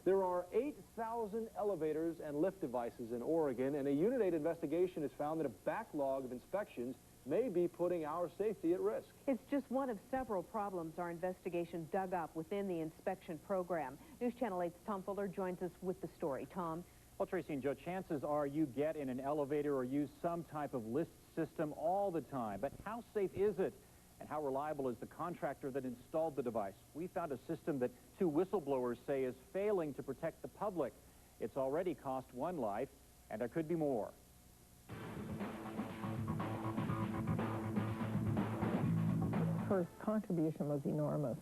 There are 8,000 elevators and lift devices in Oregon, and a Unit 8 investigation has found that a backlog of inspections may be putting our safety at risk. It's just one of several problems our investigation dug up within the inspection program. News Channel 8's Tom Fuller joins us with the story. Tom? Well, Tracy and Joe, chances are you get in an elevator or use some type of lift system all the time. But how safe is it? And how reliable is the contractor that installed the device? We found a system that two whistleblowers say is failing to protect the public. It's already cost one life, and there could be more. Her contribution was enormous.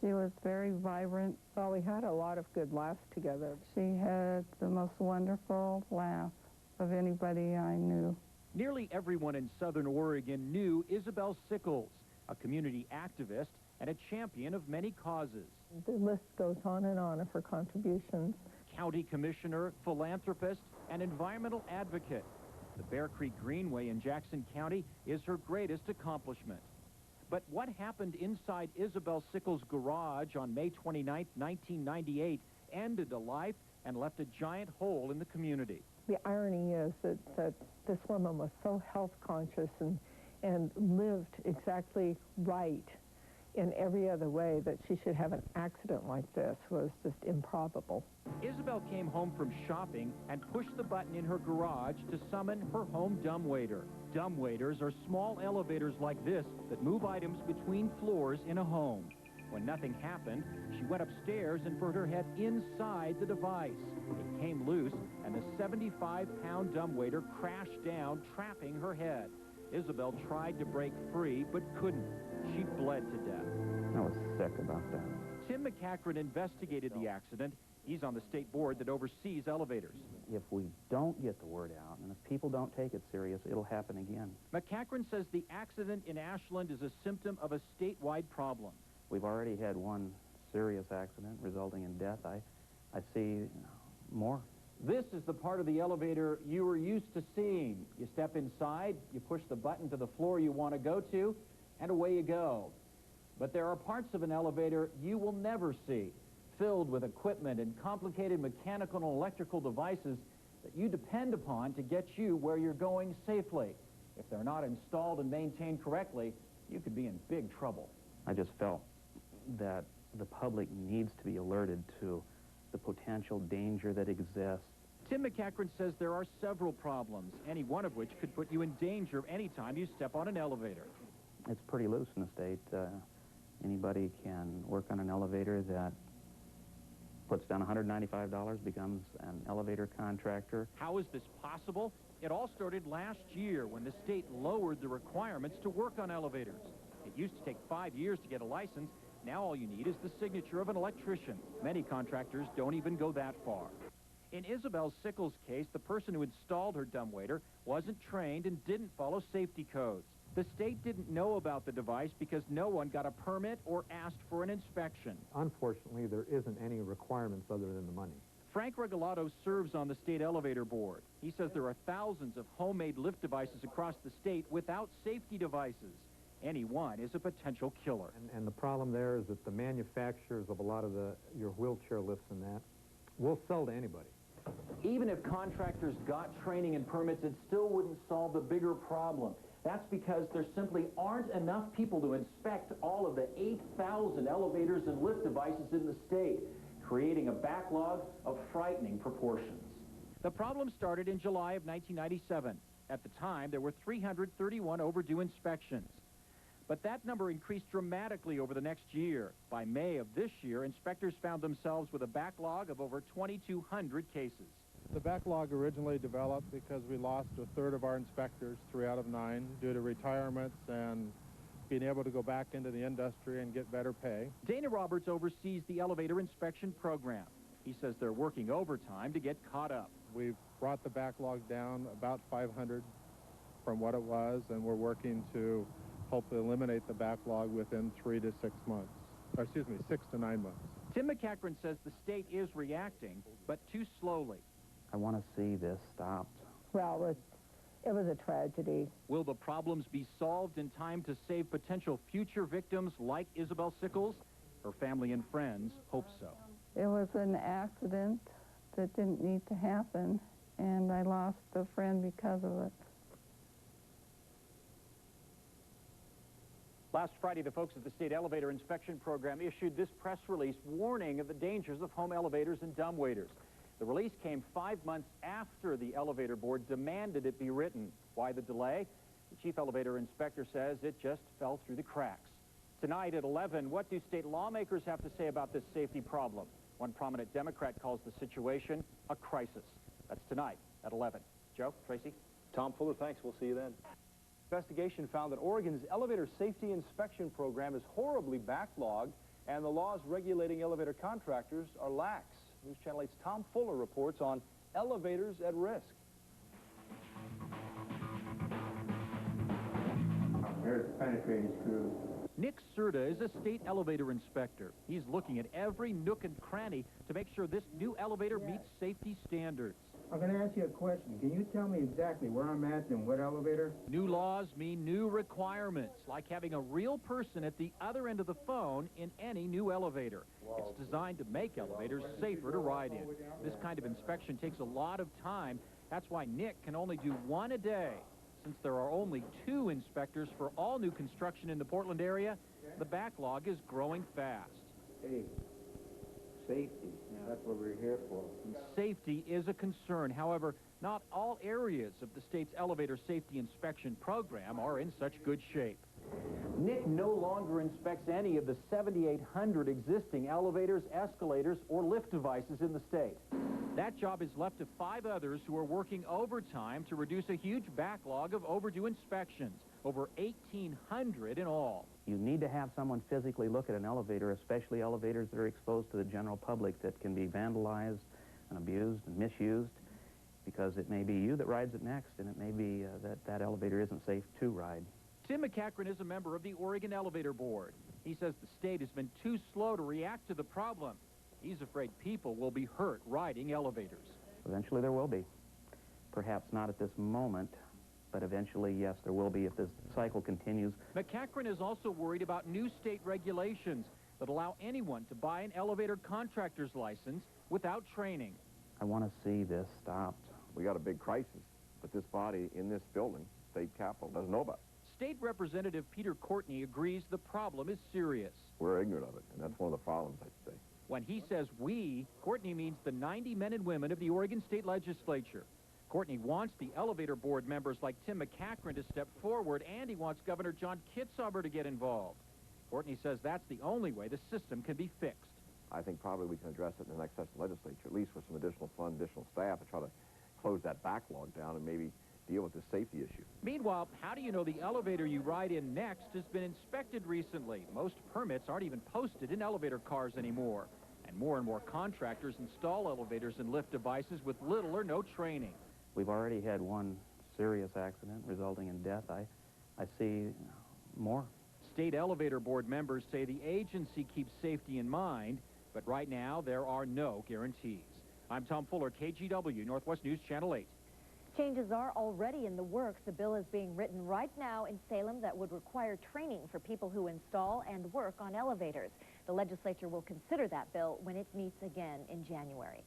She was very vibrant. Well, we had a lot of good laughs together. She had the most wonderful laugh of anybody I knew. Nearly everyone in Southern Oregon knew Isabel Sickles, a community activist and a champion of many causes. The list goes on and on of her contributions. County commissioner, philanthropist, and environmental advocate. The Bear Creek Greenway in Jackson County is her greatest accomplishment. But what happened inside Isabel Sickles' garage on May 29, 1998 ended a life and left a giant hole in the community. The irony is that this woman was so health conscious and lived exactly right in every other way that she should have an accident like this was just improbable. Isabel came home from shopping and pushed the button in her garage to summon her home dumbwaiter. Dumbwaiters are small elevators like this that move items between floors in a home. When nothing happened, she went upstairs and put her head inside the device. It came loose, and the 75-pound dumbwaiter crashed down, trapping her head. Isabel tried to break free, but couldn't. She bled to death. I was sick about that. Tim McCachran investigated the accident. He's on the state board that oversees elevators. If we don't get the word out, and if people don't take it serious, it'll happen again. McCachran says the accident in Ashland is a symptom of a statewide problem. We've already had one serious accident resulting in death. I see more. This is the part of the elevator you were used to seeing. You step inside, you push the button to the floor you want to go to, and away you go. But there are parts of an elevator you will never see, filled with equipment and complicated mechanical and electrical devices that you depend upon to get you where you're going safely. If they're not installed and maintained correctly, you could be in big trouble. I just felt that the public needs to be alerted to the potential danger that exists. Tim McCachran says there are several problems, any one of which could put you in danger anytime you step on an elevator. It's pretty loose in the state. Anybody can work on an elevator that puts down $195, becomes an elevator contractor. How is this possible? It all started last year when the state lowered the requirements to work on elevators. It used to take 5 years to get a license. Now all you need is the signature of an electrician. Many contractors don't even go that far. In Isabel Sickles' case, the person who installed her dumbwaiter wasn't trained and didn't follow safety codes. The state didn't know about the device because no one got a permit or asked for an inspection. Unfortunately, there isn't any requirements other than the money. Frank Regalado serves on the state elevator board. He says there are thousands of homemade lift devices across the state without safety devices. Any one is a potential killer. And the problem there is that the manufacturers of a lot of your wheelchair lifts and that will sell to anybody. Even if contractors got training and permits, it still wouldn't solve the bigger problem. That's because there simply aren't enough people to inspect all of the 8,000 elevators and lift devices in the state, creating a backlog of frightening proportions. The problem started in July of 1997. At the time, there were 331 overdue inspections. But that number increased dramatically over the next year. By May of this year, inspectors found themselves with a backlog of over 2,200 cases. The backlog originally developed because we lost a third of our inspectors, 3 out of 9, due to retirements and being able to go back into the industry and get better pay. Dana Roberts oversees the elevator inspection program. He says they're working overtime to get caught up. We've brought the backlog down about 500 from what it was, and we're working to hopefully eliminate the backlog within 3 to 6 months. Or excuse me, 6 to 9 months. Tim McCachran says the state is reacting, but too slowly. I want to see this stopped. Well, it was a tragedy. Will the problems be solved in time to save potential future victims like Isabel Sickles? Her family and friends hope so. It was an accident that didn't need to happen, and I lost a friend because of it. Last Friday, the folks at the State Elevator Inspection Program issued this press release warning of the dangers of home elevators and dumbwaiters. The release came 5 months after the elevator board demanded it be written. Why the delay? The chief elevator inspector says it just fell through the cracks. Tonight at 11, what do state lawmakers have to say about this safety problem? One prominent Democrat calls the situation a crisis. That's tonight at 11. Joe, Tracy? Tom Fuller, thanks. We'll see you then. Investigation found that Oregon's elevator safety inspection program is horribly backlogged, and the laws regulating elevator contractors are lax. News Channel 8's Tom Fuller reports on elevators at risk. There's the penetrating screw. Nick Serta is a state elevator inspector. He's looking at every nook and cranny to make sure this new elevator meets safety standards. I'm going to ask you a question. Can you tell me exactly where I'm at and what elevator? New laws mean new requirements, like having a real person at the other end of the phone in any new elevator. It's designed to make elevators safer to ride in. This kind of inspection takes a lot of time. That's why Nick can only do one a day. Since there are only 2 inspectors for all new construction in the Portland area, the backlog is growing fast. Hey, safety. That's what we're here for. Safety is a concern. However, not all areas of the state's elevator safety inspection program are in such good shape. Nick no longer inspects any of the 7,800 existing elevators, escalators, or lift devices in the state. That job is left to 5 others who are working overtime to reduce a huge backlog of overdue inspections, over 1,800 in all. You need to have someone physically look at an elevator, especially elevators that are exposed to the general public that can be vandalized and abused and misused, because it may be you that rides it next, and it may be that elevator isn't safe to ride. Tim McCachran is a member of the Oregon Elevator Board. He says the state has been too slow to react to the problem. He's afraid people will be hurt riding elevators. Eventually there will be. Perhaps not at this moment, but eventually, yes, there will be if this cycle continues. McCachran is also worried about new state regulations that allow anyone to buy an elevator contractor's license without training. I want to see this stopped. We got a big crisis, but this body in this building, state capitol, doesn't know about it. State Representative Peter Courtney agrees the problem is serious. We're ignorant of it, and that's one of the problems, I'd say. When he says we, Courtney means the 90 men and women of the Oregon State Legislature. Courtney wants the elevator board members like Tim McCachran to step forward, and he wants Governor John Kitzhaber to get involved. Courtney says that's the only way the system can be fixed. I think probably we can address it in the next session of the legislature, at least with some additional fund, additional staff, to try to close that backlog down and maybe deal with this safety issue. Meanwhile, how do you know the elevator you ride in next has been inspected recently? Most permits aren't even posted in elevator cars anymore. And more contractors install elevators and lift devices with little or no training. We've already had one serious accident resulting in death. I see more. State Elevator Board members say the agency keeps safety in mind, but right now there are no guarantees. I'm Tom Fuller, KGW, Northwest News Channel 8. Changes are already in the works. A bill is being written right now in Salem that would require training for people who install and work on elevators. The legislature will consider that bill when it meets again in January.